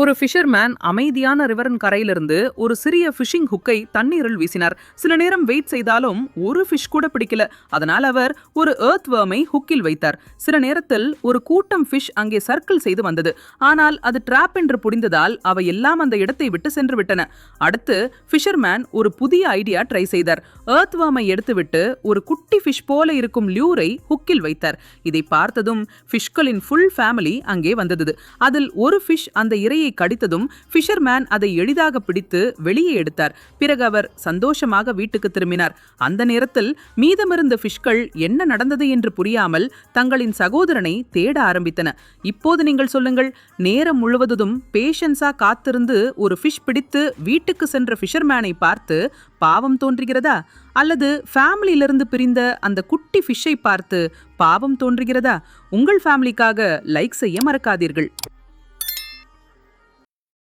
ஒரு ஃபிஷர்மேன் அமைதியான ரிவரின் கரையிலிருந்து ஒரு சிறிய ஃபிஷிங் ஹுக்கை தண்ணீரில் வீசினார். சில நேரம் வெயிட் செய்தாலும் ஒரு ஃபிஷ் கூட பிடிக்கல. அதனால் அவர் ஒரு எர்த் வேர்மை ஹுக்கில் வைத்தார். சில நேரத்தில் ஒரு கூட்டம் ஃபிஷ் அங்கே சர்க்கிள் செய்து வந்தது. ஆனால் அது ட்ராப் என்று புரிந்ததால் அவை எல்லாம் அந்த இடத்தை விட்டு சென்று விட்டன. அடுத்து ஃபிஷர்மேன் ஒரு புதிய ஐடியா ட்ரை செய்தார். எர்த் வேர்மை எடுத்துவிட்டு ஒரு குட்டி ஃபிஷ் போல இருக்கும் லியூரை ஹுக்கில் வைத்தார். இதை பார்த்ததும் ஃபிஷ்களின் ஃபுல் ஃபேமிலி அங்கே வந்தது. அதில் ஒரு ஃபிஷ் அந்த இரையை கடித்ததும் ஃபிஷர்மேன் அதை எளிதாக பிடித்து வெளியே எடுத்தார். பிறகு அவர் சந்தோஷமாக வீட்டுக்கு திரும்பினார். அந்த நேரத்தில் மீதமிருந்த ஃபிஷ்கள் என்ன நடந்தது என்று புரியாமல் தங்களின் சகோதரனை தேட ஆரம்பித்தன. இப்போது நீங்கள் சொல்லுங்கள், நேரம் முழுவதும் பேஷன்ஸா காத்திருந்து ஒரு ஃபிஷ் பிடித்து வீட்டுக்கு சென்ற ஃபிஷர்மேனை பார்த்து பாவம் தோன்றுகிறதா, அல்லது ஃபேமிலியிலிருந்து பிரிந்த அந்த குட்டி ஃபிஷ்ஷை பார்த்து பாவம் தோன்றுகிறதா? உங்கள் ஃபேமிலிக்காக லைக் செய்ய மறக்காதீர்கள்.